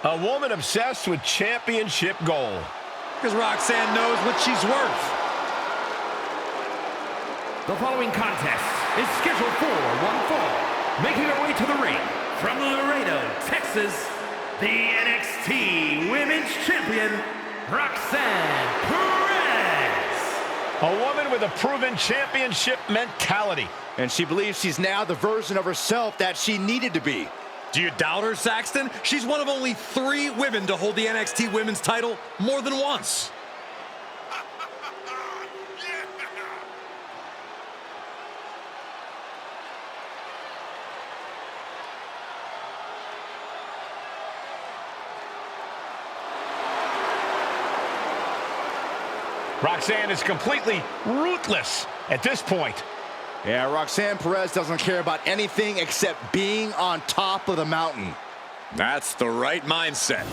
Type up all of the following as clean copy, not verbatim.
A woman obsessed with championship gold. Because Roxanne knows what she's worth. The following contest is scheduled for one fall. Making her way to the ring from Laredo, Texas, the NXT Women's Champion, Roxanne Perez. A woman with a proven championship mentality. And she believes she's now the version of herself that she needed to be. Do you doubt her, Saxton? She's one of only 3 women to hold the NXT Women's title more than once. Roxanne is completely ruthless at this point. Yeah, Roxanne Perez doesn't care about anything except being on top of the mountain. That's the right mindset.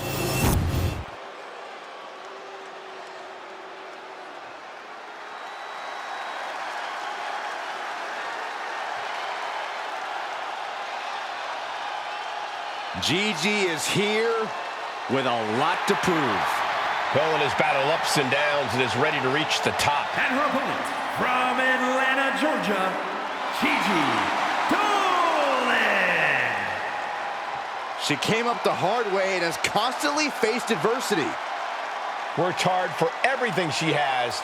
Gigi is here with a lot to prove. Well, in his battle ups and downs and is ready to reach the top. And her opponent from Atlanta, Georgia, Gigi Dolan. She came up the hard way and has constantly faced adversity. Worked hard for everything she has,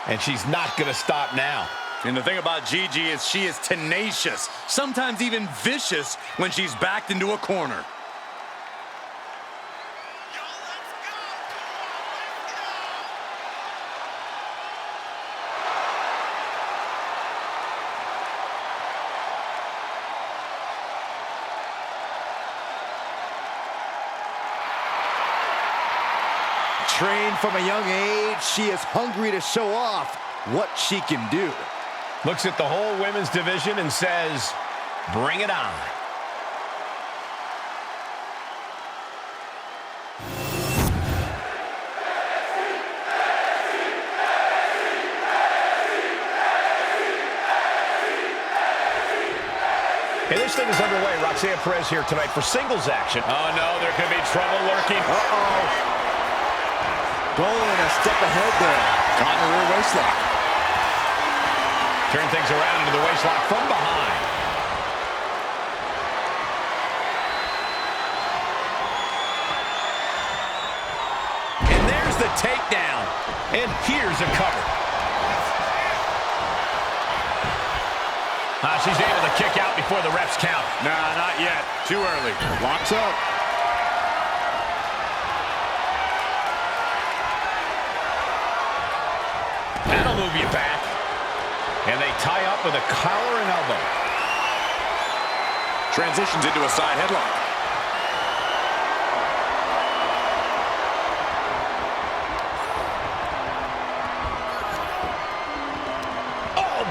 and she's not going to stop now. And the thing about Gigi is she is tenacious, sometimes even vicious when she's backed into a corner. Trained from a young age, she is hungry to show off what she can do. Looks at the whole women's division and says, bring it on. Okay, this thing is underway. Roxanne Perez here tonight for singles action. Oh no, there could be trouble lurking. Uh-oh. Dolan a step ahead there. Caught in the rear waistlock. Turn things around into the waistlock from behind. And there's the takedown. And here's a cover. She's able to kick out before the refs count. Nah, not yet. Too early. Locks up. That'll move you back. And they tie up with a collar and elbow. Transitions into a side headlock. Oh!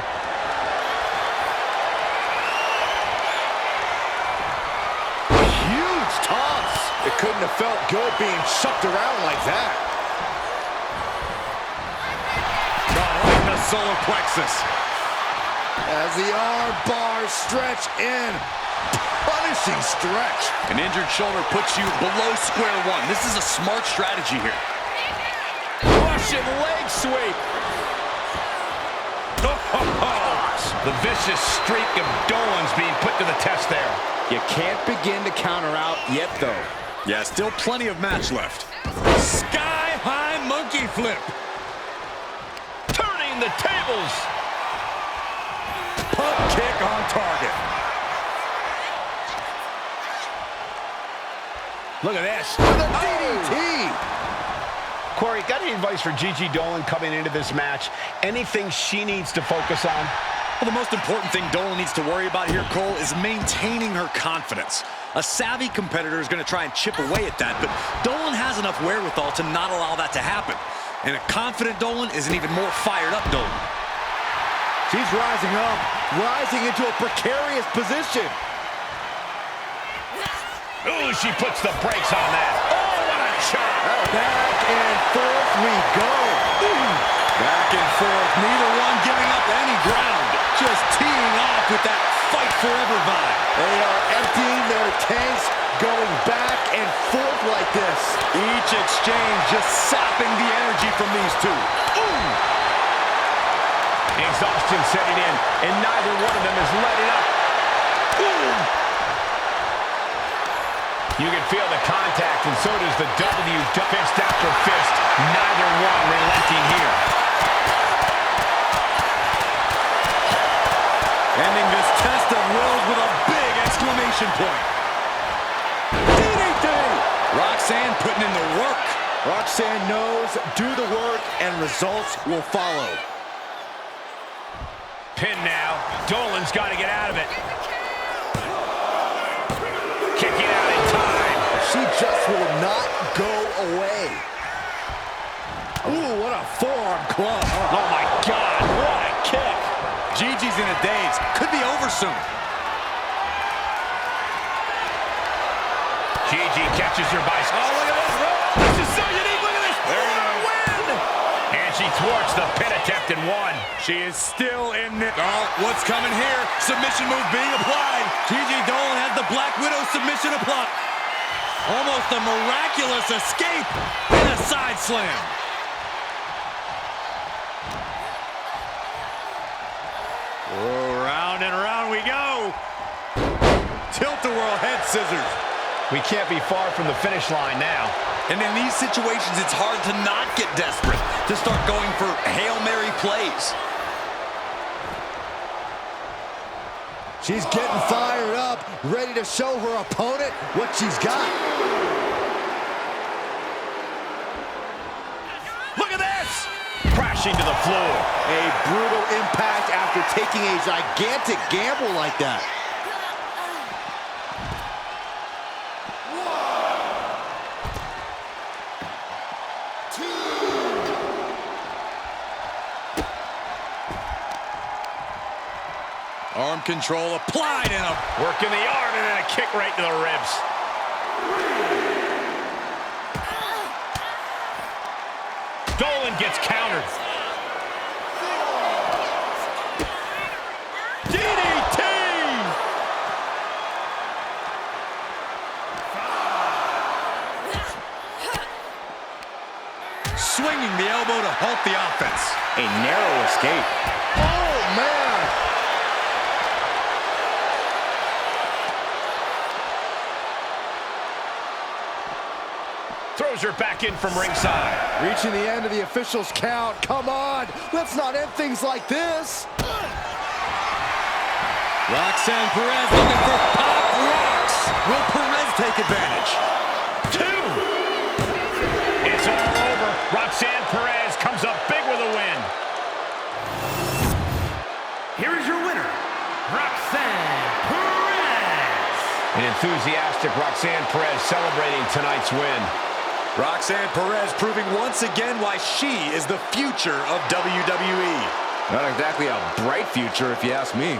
Huge toss. It couldn't have felt good being shucked around like that. Solar plexus. As the arm bars stretch in. Punishing stretch. An injured shoulder puts you below square one. This is a smart strategy here. Russian leg sweep. The vicious streak of Dolan's being put to the test there. You can't begin to counter out yet, though. Yeah, still plenty of match left. Sky-high monkey flip. The tables. Pump kick on target. Look at this. The DDT. Corey, got any advice for Gigi Dolan coming into this match? Anything she needs to focus on? Well, the most important thing Dolan needs to worry about here, Cole, is maintaining her confidence. A savvy competitor is going to try and chip away at that, but Dolan has enough wherewithal to not allow that to happen. And a confident Dolan is an even more fired up Dolan. She's rising up, rising into a precarious position. Ooh, she puts the brakes on that. Oh, what a shot. Back and forth we go. Back and forth, neither one giving up any ground. Just teeing off with that fight forever vibe. They are emptying their tanks, going back and forth like this. Each exchange just sapping the energy from these two. Ooh! Exhaustion setting in, and neither one of them has let it up. Boom! You can feel the contact, and so does the WWE. Fist after fist, neither one relenting here. Ending this test of wills with a big exclamation point. DDT! Roxanne putting in the work. Roxanne knows, do the work, and results will follow. Pin now. Dolan's got to get out of it. Kicking out in time. She just will not go away. Ooh, what a forearm club. Oh, my God. What a kick. Gigi's in a daze. Could be over soon. Gigi catches her by... Oh, look at this. This is so unique. Look at this. There it is. Win! And she thwarts the pin attempt and won. She is still in it. Oh, what's coming here? Submission move being applied. Gigi Dolan has the Black Widow submission applied. Almost a miraculous escape and a side slam. Oh, round and round we go. Tilt-a-whirl head scissors. We can't be far from the finish line now. And in these situations, it's hard to not get desperate, to start going for Hail Mary plays. She's getting fired up, ready to show her opponent what she's got. Look at this! Crashing to the floor. A brutal impact after taking a gigantic gamble like that. Arm control applied and a Working the arm and then a kick right to the ribs. Dolan gets countered. DDT! Swinging the elbow to halt the offense. A narrow escape. Oh, man! Throws her back in from ringside. Reaching the end of the official's count. Come on, let's not end things like this. Roxanne Perez looking for pop rocks. Will Perez take advantage? 2. It's all over. Roxanne Perez comes up big with a win. Here is your winner, Roxanne Perez. An enthusiastic Roxanne Perez celebrating tonight's win. Roxanne Perez proving once again why she is the future of WWE. Not exactly a bright future, if you ask me.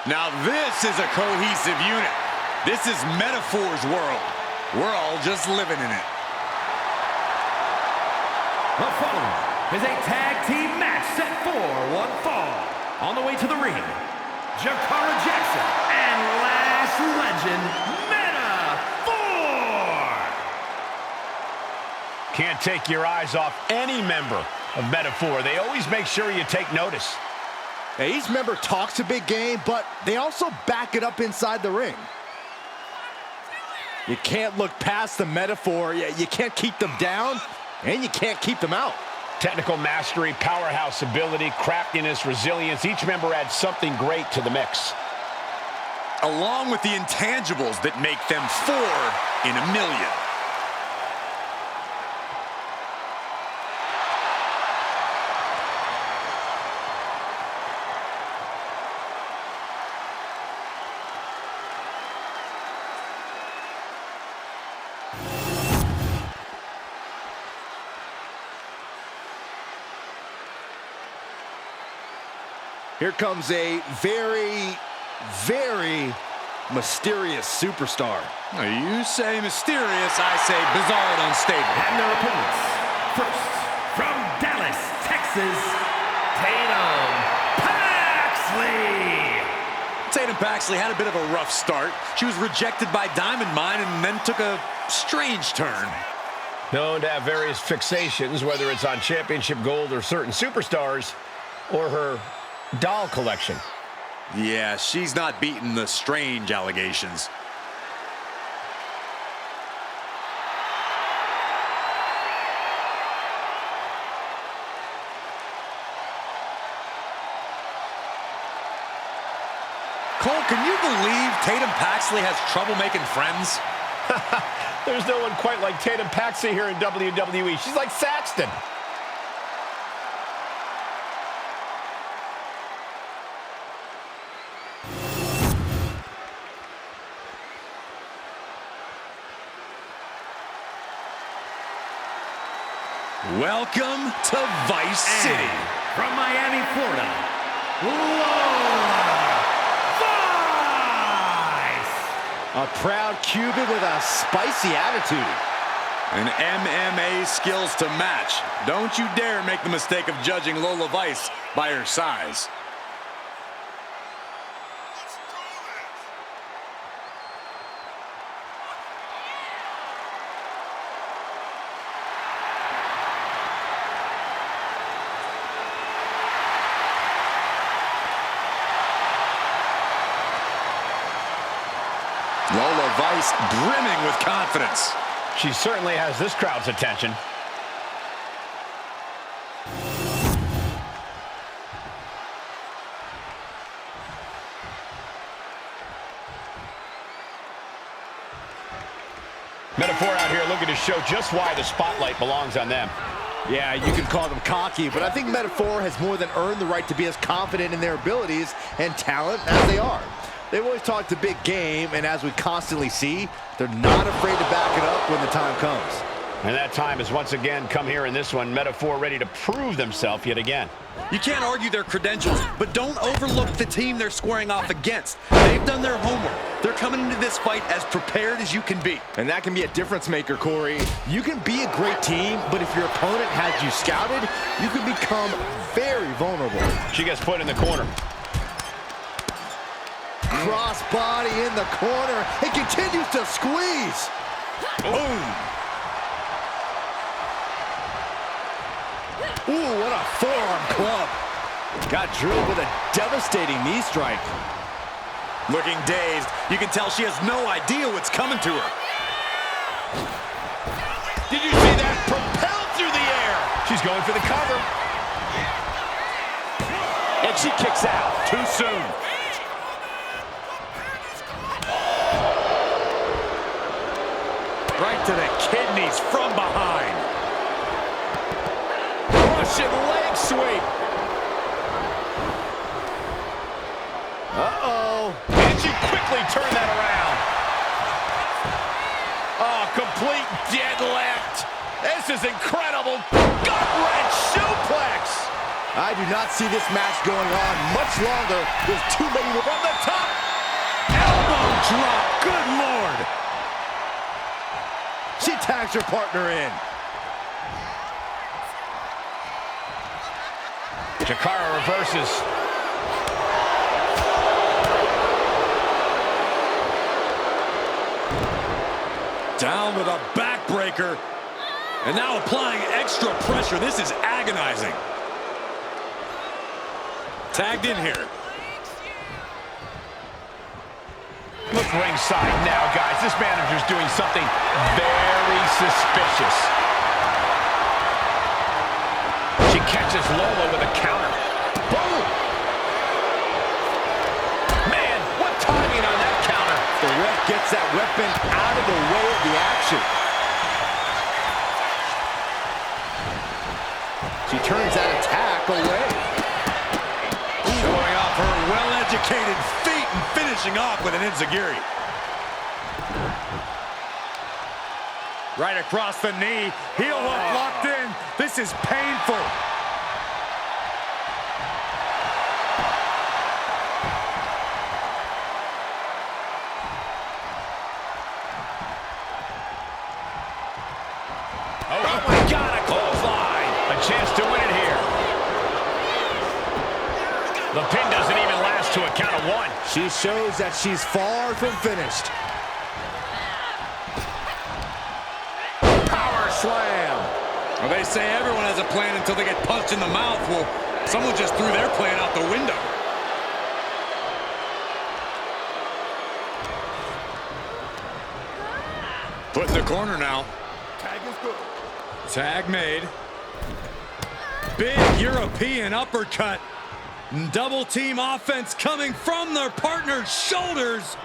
Now this is a cohesive unit. This is Metaphor's world. We're all just living in it. The following is a tag team match set for one fall. On the way to the ring, Jakara Jackson and Last Legend, Metaphor. Can't take your eyes off any member of Metaphor. They always make sure you take notice. Now, each member talks a big game, but they also back it up inside the ring. You can't look past the Metaphor. You can't keep them down, and you can't keep them out. Technical mastery, powerhouse ability, craftiness, resilience. Each member adds something great to the mix. Along with the intangibles that make them 4 in a million. Here comes a very, very mysterious superstar. You say mysterious, I say bizarre and unstable. And their opponents, first, from Dallas, Texas, Tatum Paxley. Tatum Paxley had a bit of a rough start. She was rejected by Diamond Mine and then took a strange turn. Known to have various fixations, whether it's on championship gold or certain superstars, or her doll collection. Yeah, she's not beating the strange allegations. Cole, can you believe Tatum Paxley has trouble making friends? There's no one quite like Tatum Paxley here in WWE. She's like Saxton. Welcome to Vice City. From Miami, Florida, Lola Vice. A proud Cuban with a spicy attitude. And MMA skills to match. Don't you dare make the mistake of judging Lola Vice by her size. Lola Vice brimming with confidence. She certainly has this crowd's attention. Metaphor out here looking to show just why the spotlight belongs on them. Yeah, you can call them cocky, but I think Metaphor has more than earned the right to be as confident in their abilities and talent as they are. They've always talked a big game, and as we constantly see, they're not afraid to back it up when the time comes. And that time has once again come here in this one. Metaphor ready to prove themselves yet again. You can't argue their credentials, but don't overlook the team they're squaring off against. They've done their homework. They're coming into this fight as prepared as you can be. And that can be a difference maker, Corey. You can be a great team, but if your opponent has you scouted, you can become very vulnerable. She gets put in the corner. Cross body in the corner. It continues to squeeze. Boom! Ooh, what a forearm club. Got drilled with a devastating knee strike. Looking dazed, you can tell she has no idea what's coming to her. Did you see that? Propelled through the air. She's going for the cover. And she kicks out too soon. Right to the kidneys from behind. Russian leg sweep. Uh-oh. And she quickly turned that around. Oh, complete deadlift. This is incredible. Gut-wrench suplex. I do not see this match going on much longer. There's too many from the top. Elbow drop. Good Lord. She tags her partner in. Jakara reverses. Down with a backbreaker. And now applying extra pressure. This is agonizing. Tagged in here. Look ringside now, guys. This manager's doing something very suspicious. She catches Lola with a counter. Boom! Man, what timing on that counter. The ref gets that weapon out of the way of the action. She turns that attack away. Showing off her well-educated feet and finishing off with an enziguri. Right across the knee. Heel hook locked in. This is painful. Oh, my God, a clothesline. A chance to win it here. The pin doesn't even last to a count of one. She shows that she's far from finished. Power slam. Well, they say everyone has a plan until they get punched in the mouth. Well, someone just threw their plan out the window. Put in the corner now. Tag is good. Tag made. Big European uppercut. Double team offense coming from their partner's shoulders.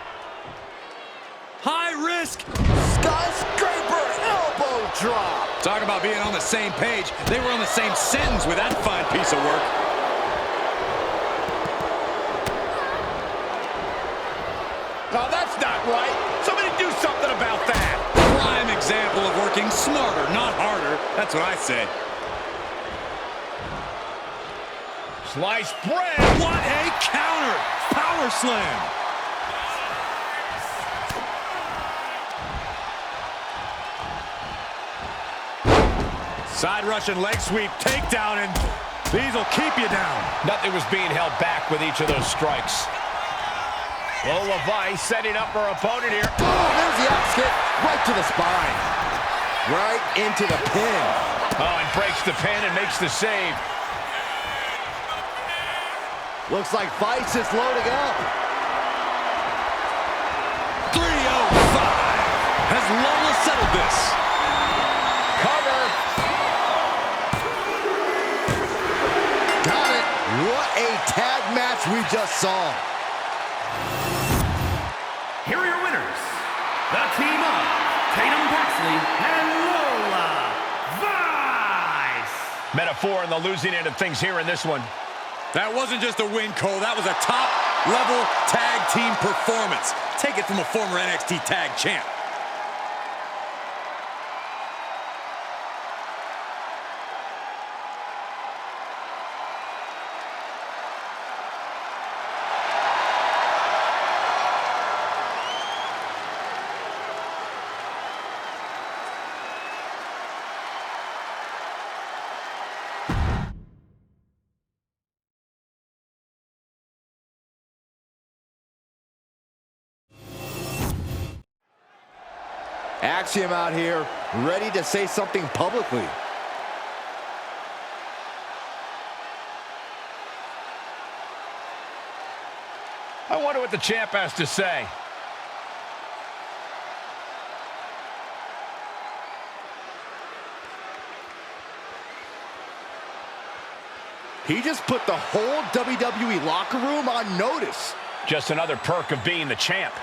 High risk. Skyscraper elbow drop. Talk about being on the same page. They were on the same sentence with that fine piece of work. Oh, that's not right. Somebody do something about that. Prime example of working smarter, not harder. That's what I say. Sliced bread. What a counter! Power slam. Side Russian leg sweep, takedown, and these will keep you down. Nothing was being held back with each of those strikes. Lola Vice setting up her opponent here. Oh, there's the axe kick right to the spine. Right into the pin. Oh, and breaks the pin and makes the save. Looks like Vice is loading up. 305. Has Lola settled this? Cover. Got it. What a tag match we just saw. Here are your winners, the team of Tatum Paxley and Lola Vice. Metaphor in the losing end of things here in this one. That wasn't just a win, Cole. That was a top-level tag team performance. Take it from a former NXT tag champ. Axiom out here, ready to say something publicly. I wonder what the champ has to say. He just put the whole WWE locker room on notice. Just another perk of being the champ.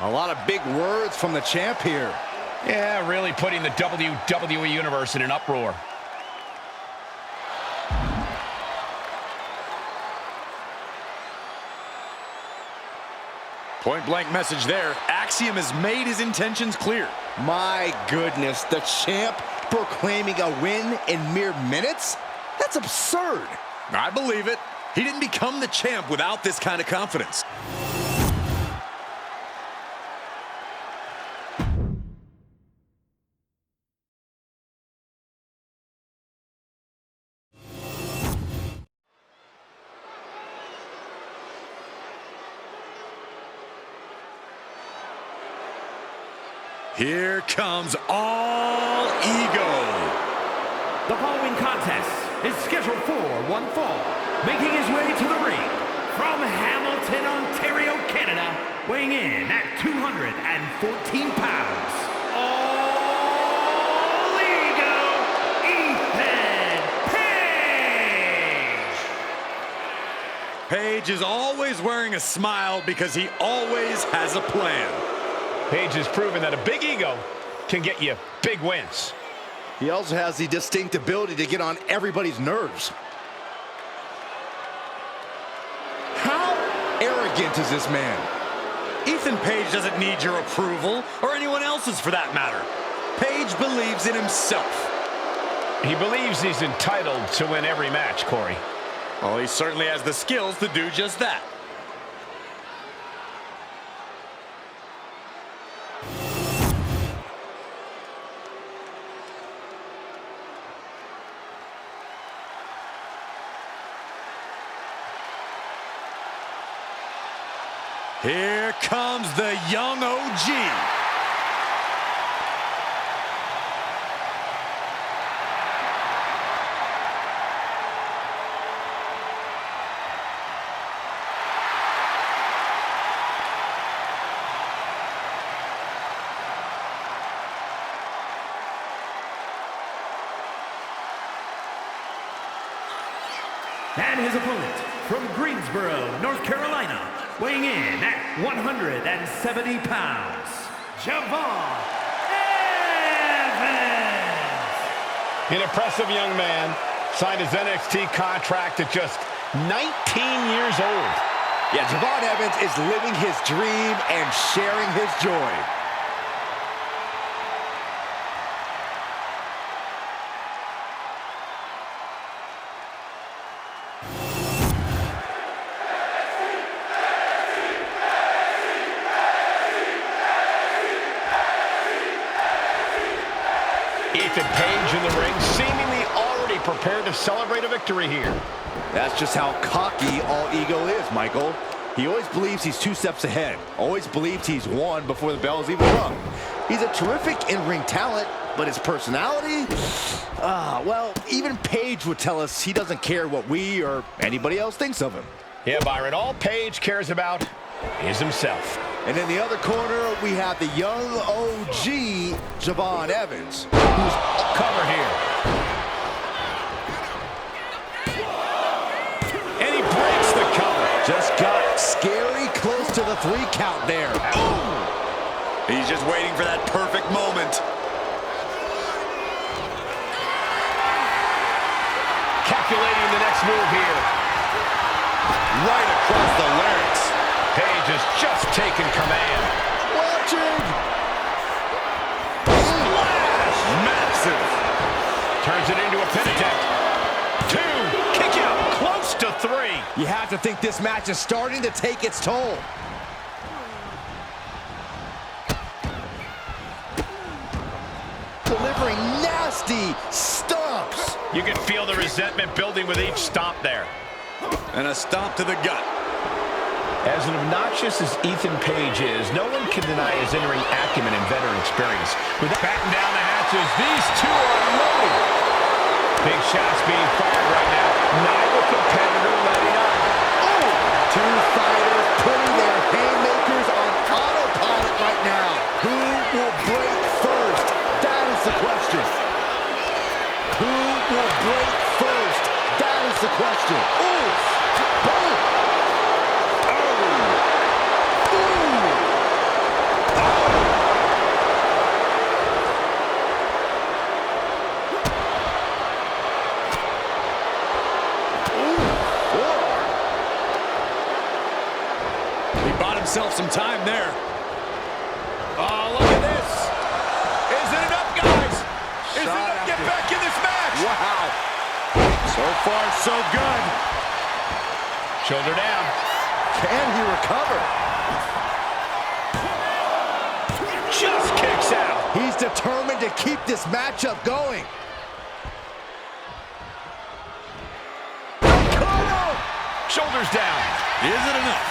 A lot of big words from the champ here. Yeah, really putting the WWE Universe in an uproar. Point-blank message there. Axiom has made his intentions clear. My goodness, the champ proclaiming a win in mere minutes? That's absurd. I believe it. He didn't become the champ without this kind of confidence. Here comes All Ego. The following contest is scheduled for one fall. Making his way to the ring from Hamilton, Ontario, Canada, weighing in at 214 pounds, All Ego, Ethan Page. Page is always wearing a smile because he always has a plan. Page has proven that a big ego can get you big wins. He also has the distinct ability to get on everybody's nerves. How arrogant is this man? Ethan Page doesn't need your approval, or anyone else's for that matter. Page believes in himself. He believes he's entitled to win every match, Corey. Well, he certainly has the skills to do just that. Here comes the young OG. And his opponent from Greensboro, North Carolina, weighing in at 170 pounds, Javon Evans. An impressive young man, signed his NXT contract at just 19 years old. Yeah, Javon Evans is living his dream and sharing his joy. Ethan Page in the ring, seemingly already prepared to celebrate a victory here. That's just how cocky all ego is, Michael. He always believes he's 2 steps ahead. Always believes he's won before the bell's even rung. He's a terrific in-ring talent, but his personality? Well, even Page would tell us he doesn't care what we or anybody else thinks of him. Yeah, Byron, all Page cares about is himself. And in the other corner, we have the young OG, Javon Evans, who's Cover here. And he breaks the cover. just got scary close to the 3 count there. Ooh. He's just waiting for that perfect moment. Calculating the next move here. Right across the larynx. Page has just taken command. Watching. Splash! Massive. Turns it into a pin attempt. 2, kick out, close to 3. You have to think this match is starting to take its toll. Delivering nasty stomps. You can feel the resentment building with each stomp there. And a stomp to the gut. As obnoxious as Ethan Page is, no one can deny his in-ring acumen and veteran experience. With batten down the hatches, these two are loaded. Big shots being fired right now. Neither competitor letting up. Oh! 2 fighters putting their haymakers on autopilot right now. Who will break first? That is the question. Who will break first? That is the question. Ooh! Boom! Himself some time there. Oh, look at this. Is it enough, guys? Is it enough to get back in this match? Wow. So far, so good. Shoulder down. Can he recover? Just kicks out. He's determined to keep this matchup going. Shoulders down. Is it enough?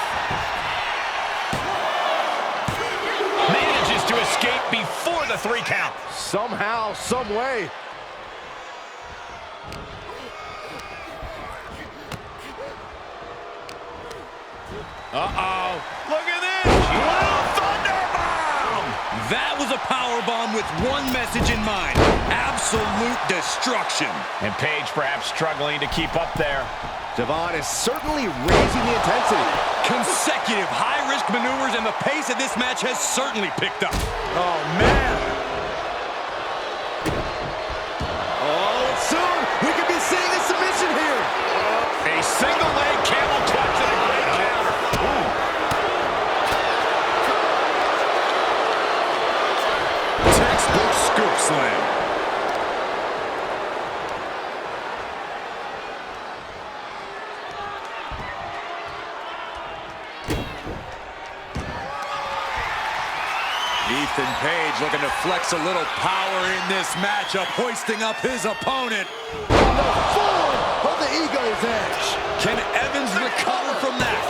Manages to escape before the 3 count. Somehow, some way. Uh-oh. Look at this. Little thunderbomb. That was a powerbomb with one message in mind. Absolute destruction. And Page perhaps struggling to keep up there. Javon is certainly raising the intensity. Consecutive high-risk maneuvers, and the pace of this match has certainly picked up. Oh, man. Oh, soon we could be seeing a submission here. A single leg camel clutch and a great counter. Textbook scoop slam. Ethan Page looking to flex a little power in this matchup, hoisting up his opponent. On the forward of the ego's edge. Can Evans recover from that?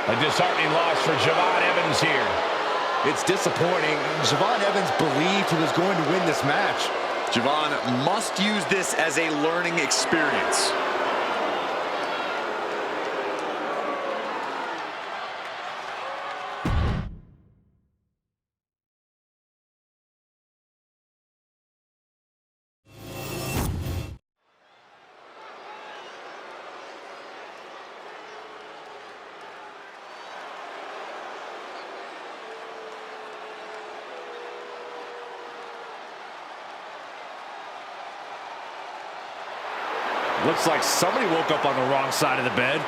A disheartening loss for Javon Evans here. It's disappointing. Javon Evans believed he was going to win this match. Javon must use this as a learning experience. Looks like somebody woke up on the wrong side of the bed.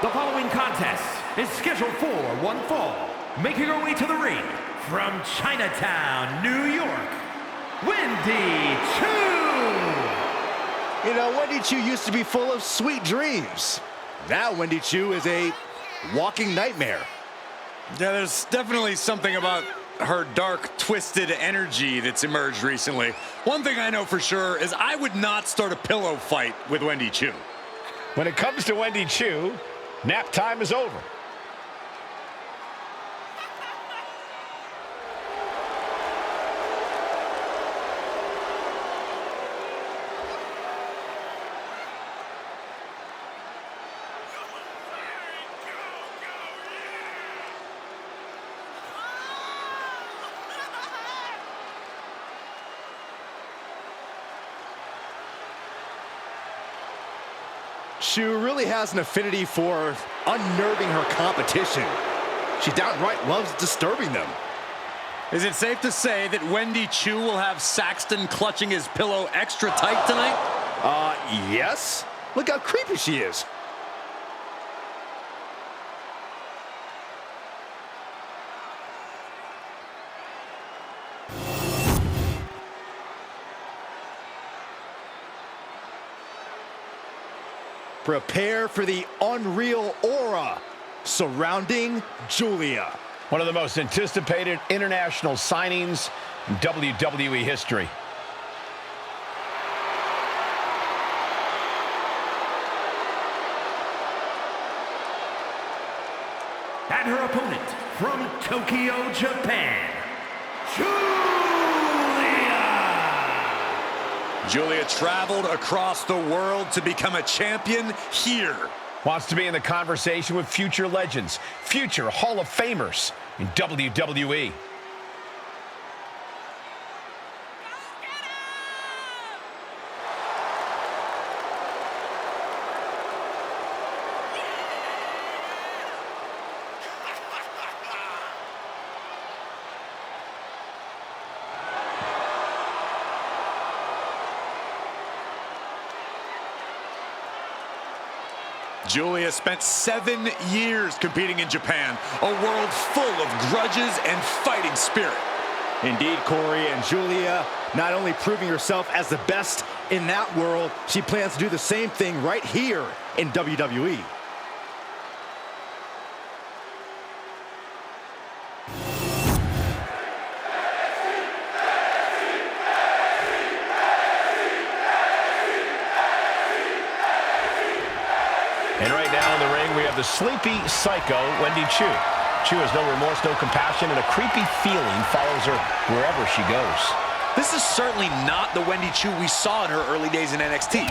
The following contest is scheduled for one fall. Making her way to the ring from Chinatown, New York, Wendy Choo. You know, Wendy Choo used to be full of sweet dreams. Now Wendy Choo is a walking nightmare. Yeah, there's definitely something about her dark, twisted energy that's emerged recently. One thing I know for sure is I would not start a pillow fight with Wendy Choo. When it comes to Wendy Choo, nap time is over. Choo really has an affinity for unnerving her competition. She downright loves disturbing them. Is it safe to say that Wendy Choo will have Saxton clutching his pillow extra tight tonight? Yes. Look how creepy she is. Prepare for the unreal aura surrounding Julia. One of the most anticipated international signings in WWE history. And her opponent from Tokyo, Japan, Julia traveled across the world to become a champion here. Wants to be in the conversation with future legends, future Hall of Famers in WWE. Julia spent 7 years competing in Japan, a world full of grudges and fighting spirit. Indeed, Corey, and Julia not only proving herself as the best in that world, she plans to do the same thing right here in WWE. And right now in the ring, we have the sleepy psycho, Wendy Choo. Choo has no remorse, no compassion, and a creepy feeling follows her wherever she goes. This is certainly not the Wendy Choo we saw in her early days in NXT.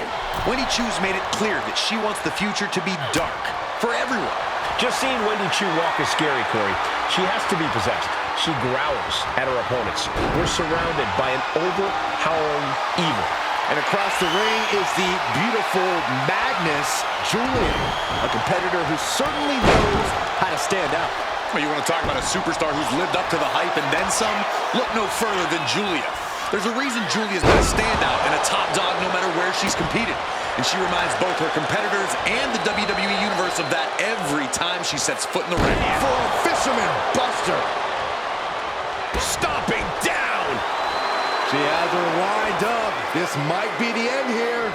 Wendy Choo's made it clear that she wants the future to be dark for everyone. Just seeing Wendy Choo walk is scary, Corey. She has to be possessed. She growls at her opponents. We're surrounded by an overpowering evil. And across the ring is the beautiful Magnus, Julia, a competitor who certainly knows how to stand out. Well, you want to talk about a superstar who's lived up to the hype and then some? Look no further than Julia. There's a reason Julia's been a standout and a top dog no matter where she's competed. And she reminds both her competitors and the WWE Universe of that every time she sets foot in the ring. For a fisherman buster. Stomping down! She has her lined up. This might be the end here.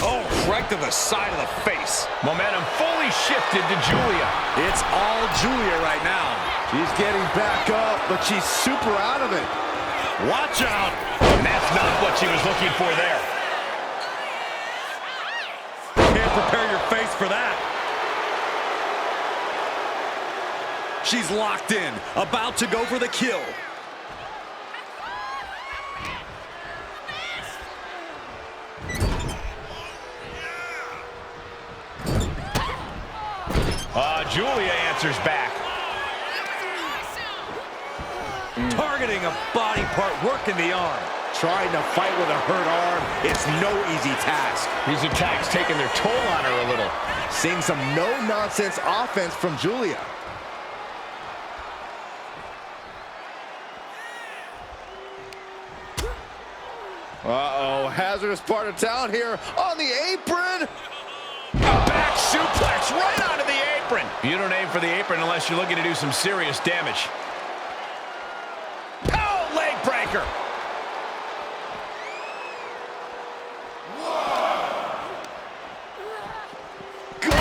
Oh, right to the side of the face. Momentum fully shifted to Julia. It's all Julia right now. She's getting back up, but she's super out of it. Watch out. And that's not what she was looking for there. Can't prepare your face for that. She's locked in, about to go for the kill. Julia answers back. Targeting a body part, working the arm. Trying to fight with a hurt arm, it's no easy task. These attacks taking their toll on her a little. Seeing some no-nonsense offense from Julia. Uh-oh, hazardous part of town here on the apron. Back suplex right onto the apron. You don't aim for the apron unless you're looking to do some serious damage. Oh, leg breaker. Good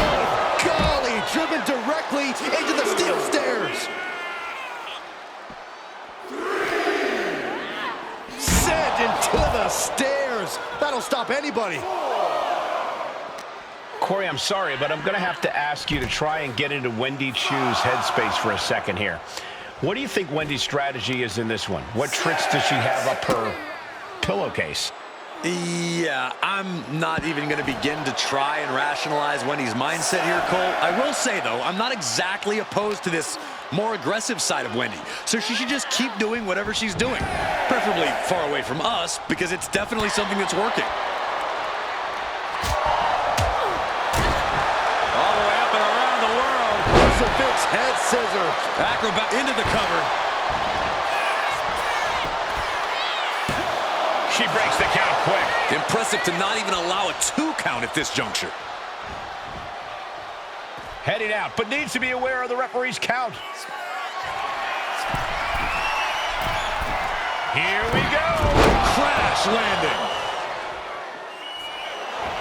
golly, driven directly into the steel stairs. Sent into the stairs. That'll stop anybody. Corey, I'm sorry, but I'm going to have to ask you to try and get into Wendy Chu's headspace for a second here. What do you think Wendy's strategy is in this one? What tricks does she have up her pillowcase? Yeah, I'm not even going to begin to try and rationalize Wendy's mindset here, Cole. I will say, though, I'm not exactly opposed to this more aggressive side of Wendy. So she should just keep doing whatever she's doing. Preferably far away from us, because it's definitely something that's working. Crucifix head scissors. Acrobat into the cover. She breaks the count quick. Impressive to not even allow a 2 count at this juncture. Heading out, but needs to be aware of the referee's count. Here we go. Crash landing.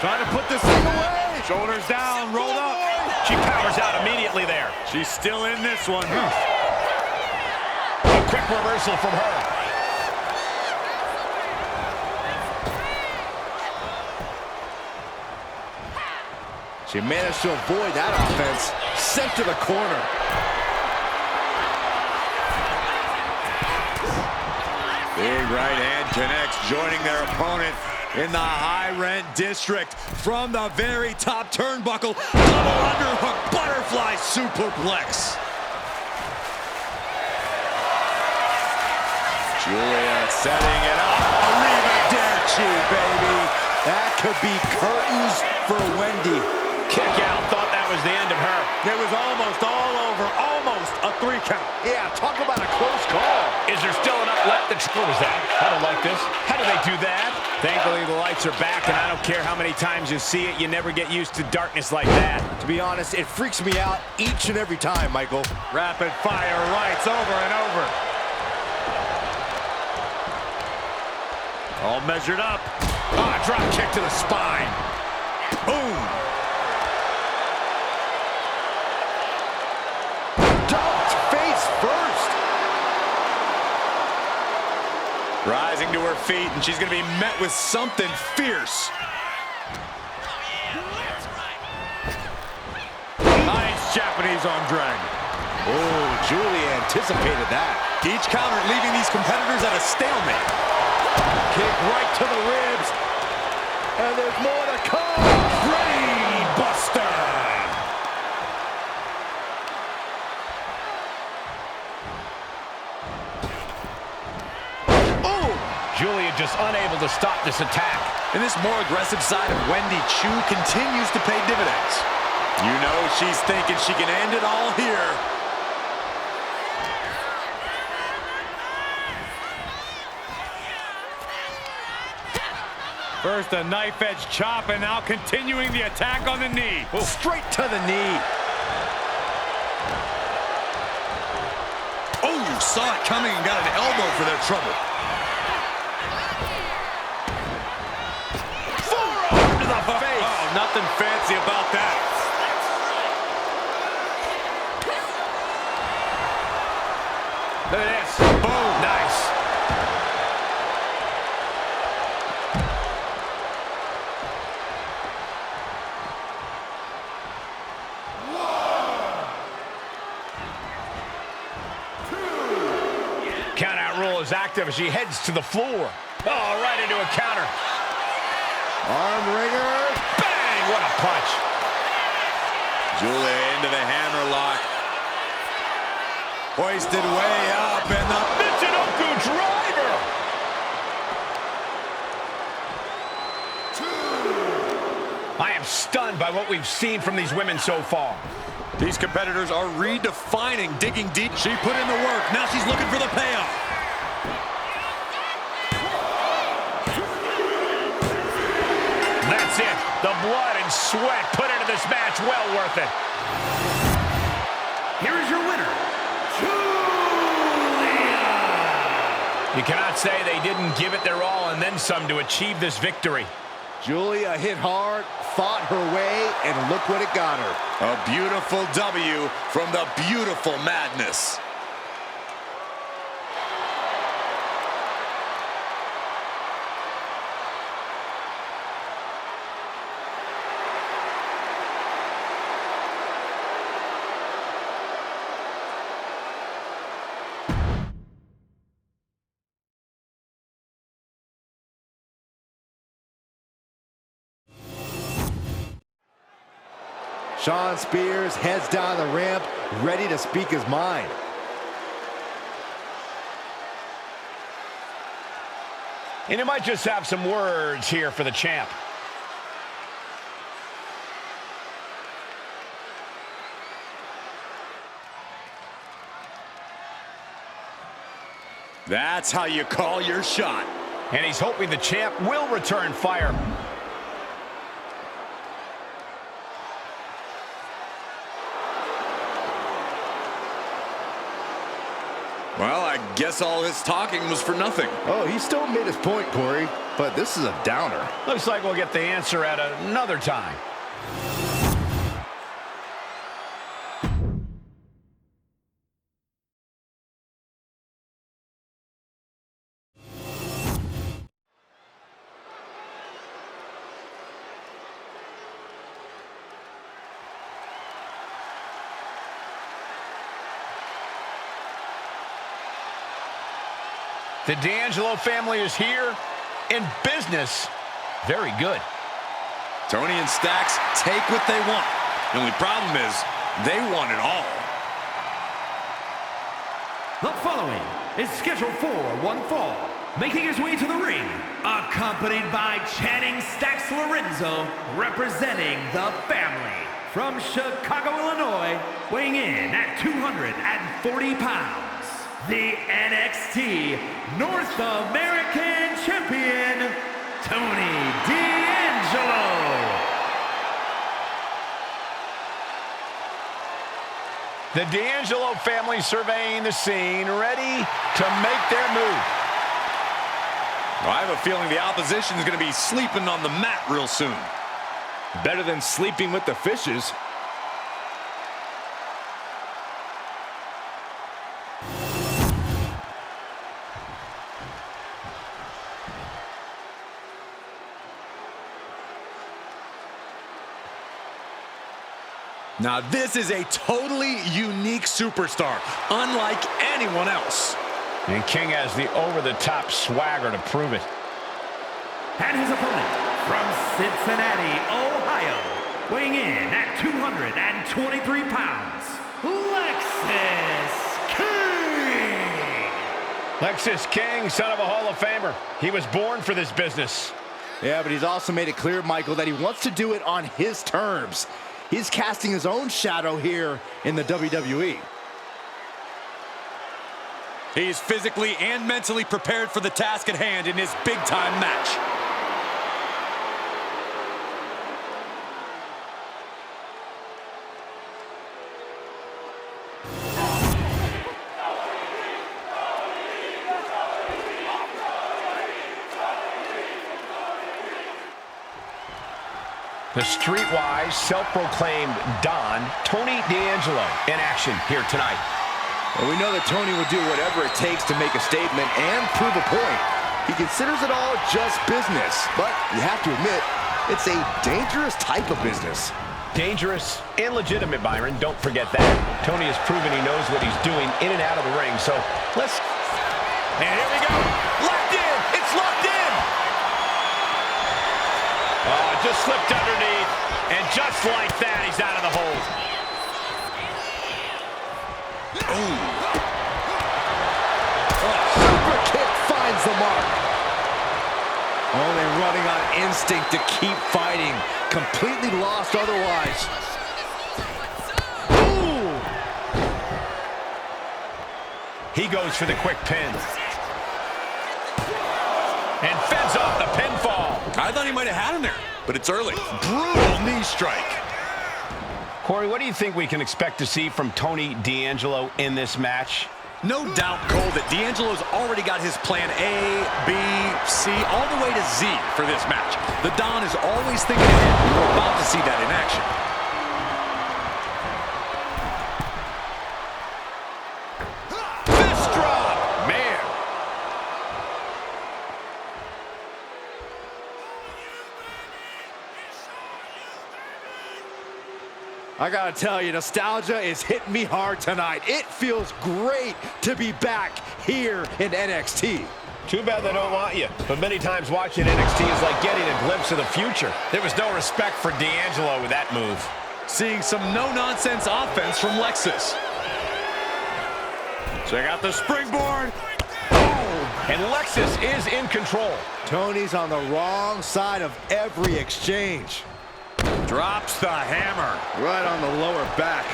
Trying to put this thing away. Shoulders down, rolled up. She powers out immediately there. She's still in this one. A quick reversal from her. She managed to avoid that offense. Sent to the corner. Big right hand connects, joining their opponent in the high-rent district from the very top turnbuckle. Double underhook, butterfly superplex. Julia setting it up. Arrivederci, baby. That could be curtains for Wendy. Kick out, thought that was the end of her. It was almost all over, almost a 3 count. Yeah, talk about a close call. Is there still enough left? What was that? I don't like this. How do they do that? Thankfully, the lights are back, and I don't care how many times you see it, you never get used to darkness like that. To be honest, it freaks me out each and every time, Michael. Rapid fire rights over and over. All measured up. Ah, drop kick to the spine. Boom. Dumped face first. Rising to her feet, and she's going to be met with something fierce. Nice Japanese arm drag. Oh, Julia anticipated that. Each counter leaving these competitors at a stalemate. Kick right to the ribs. And there's more to come. Brain Buster. Julia just unable to stop this attack. And this more aggressive side of Wendy Chu continues to pay dividends. You know she's thinking she can end it all here. First a knife edge chop, and now continuing the attack on the knee. Straight to the knee. Oh, saw it coming and got an elbow for their trouble. Forearm to the face. Oh, nothing fancy about that. Look at this. Boom. Nice. Angle is active as she heads to the floor. Oh, right into a counter. Arm wringer. Bang! What a punch. Julia into the hammerlock. Hoisted way up, and the Michinoku driver. I am stunned by what we've seen from these women so far. These competitors are redefining digging deep. She put in the work. Now she's looking for the payoff. That's it. The blood and sweat put into this match. Well worth it. Here is your winner, Julia. You cannot say they didn't give it their all and then some to achieve this victory. Julia hit hard, fought her way, and look what it got her. A beautiful W from the beautiful Madness. Shawn Spears heads down the ramp, ready to speak his mind. And he might just have some words here for the champ. That's how you call your shot. And he's hoping the champ will return fire. Well, I guess all his talking was for nothing. Oh, he still made his point, Corey, but this is a downer. Looks like we'll get the answer at another time. The D'Angelo family is here in business. Very good. Tony and Stacks take what they want. The only problem is they want it all. The following is scheduled for one fall. Making his way to the ring, accompanied by Channing Stacks Lorenzo, representing the family. From Chicago, Illinois, weighing in at 240 pounds. The NXT North American Champion, Tony D'Angelo. The D'Angelo family surveying the scene, ready to make their move. Well, I have a feeling the opposition is going to be sleeping on the mat real soon. Better than sleeping with the fishes. Now this is a totally unique superstar, unlike anyone else. And King has the over-the-top swagger to prove it. And his opponent from Cincinnati, Ohio, weighing in at 223 pounds, Lexis King. Lexis King, son of a Hall of Famer. He was born for this business. Yeah, but he's also made it clear, Michael, that he wants to do it on his terms. He's casting his own shadow here in the WWE. He's physically and mentally prepared for the task at hand in his big-time match. The streetwise, self-proclaimed Don, Tony D'Angelo, in action here tonight. Well, we know that Tony will do whatever it takes to make a statement and prove a point. He considers it all just business, but you have to admit, it's a dangerous type of business. Dangerous and legitimate, Byron. Don't forget that. Tony has proven he knows what he's doing in and out of the ring, so let's... And here we go. Locked in. It's locked in. Oh, it just slipped underneath. And just like that, he's out of the hold. Ooh. Super kick finds the mark. Only running on instinct to keep fighting. Completely lost otherwise. Ooh. He goes for the quick pin. And fends off the pinfall. I thought he might have had him there, but it's early. Brutal knee strike. Corey, what do you think we can expect to see from Tony D'Angelo in this match? No doubt, Cole, that D'Angelo's already got his plan A, B, C, all the way to Z for this match. The Don is always thinking ahead. We're about to see that in action. Fist drop! Man. I gotta tell you, nostalgia is hitting me hard tonight. It feels great to be back here in NXT. Too bad they don't want you. But many times watching NXT is like getting a glimpse of the future. There was no respect for D'Angelo with that move. Seeing some no-nonsense offense from Lexus. Check out the springboard. And Lexus is in control. Tony's on the wrong side of every exchange. Drops the hammer. Right on the lower back.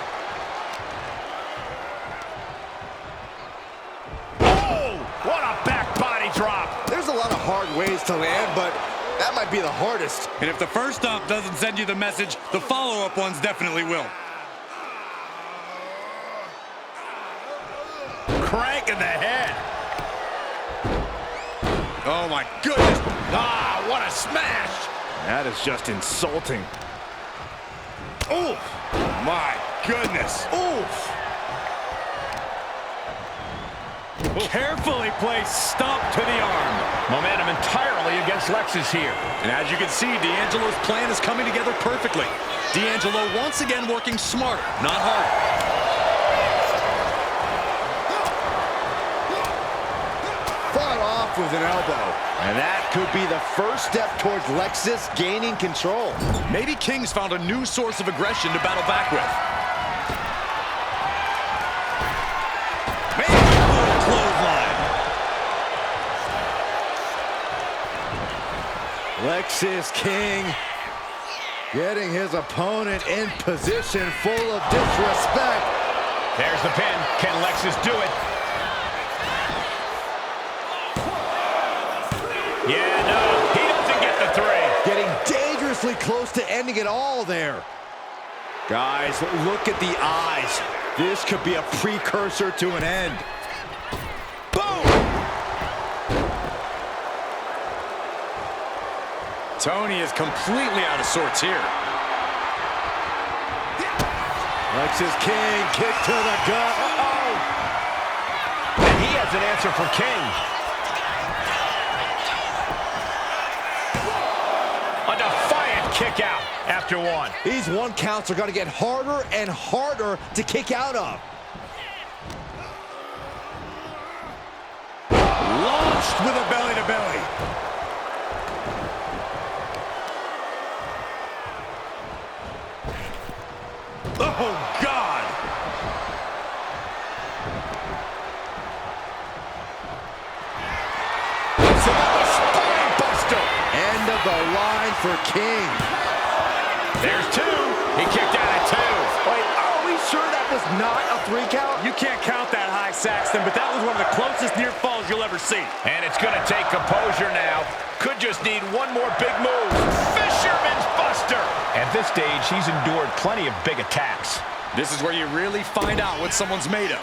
Oh, what a back body drop. There's a lot of hard ways to land, but that might be the hardest. And if the first stop doesn't send you the message, the follow-up ones definitely will. Crank in the head. Oh, my goodness. Ah, what a smash. That is just insulting. Oh, my goodness. Oof. Carefully placed stomp to the arm. Momentum entirely against Lexus here. And as you can see, D'Angelo's plan is coming together perfectly. D'Angelo once again working smarter, not harder. Fought off with an elbow. And that could be the first step towards Lexus gaining control. Maybe King's found a new source of aggression to battle back with. Clothesline. Lexus King getting his opponent in position full of disrespect. There's the pin. Can Lexus do it? Yeah, no, he doesn't get the three. Getting dangerously close to ending it all there. Guys, look at the eyes. This could be a precursor to an end. Boom! Tony is completely out of sorts here. Lexus King, kick to the gut. And he has an answer for King. A defiant kick out after one. These one counts are going to get harder and harder to kick out of. Launched with a belly-to-belly. Oh, God. It's another spine buster. End of the line for King. There's two. He kicked out at two. Wait, are we sure that was not a 3 count? You can't count that high, Saxton, but that was one of the closest near falls you'll ever see. And it's going to take composure now. Could just need one more big move. Fisherman's Buster. At this stage, he's endured plenty of big attacks. This is where you really find out what someone's made of.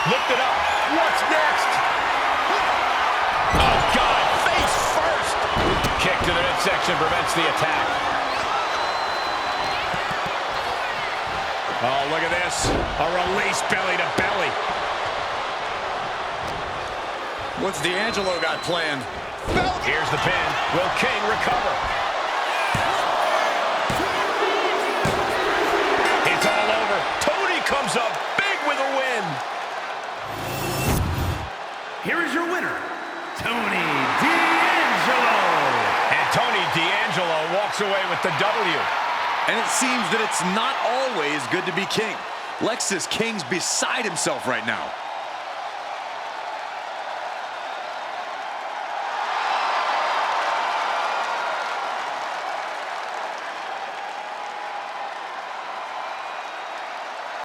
Lift it up. What's next? Oh, God. Face first. Kick to the midsection prevents the attack. Oh, look at this. A release belly to belly. What's D'Angelo got planned? Here's the pin. Will King recover? Tony D'Angelo. And Tony D'Angelo walks away with the W. And it seems that it's not always good to be king. Lex is king's beside himself right now.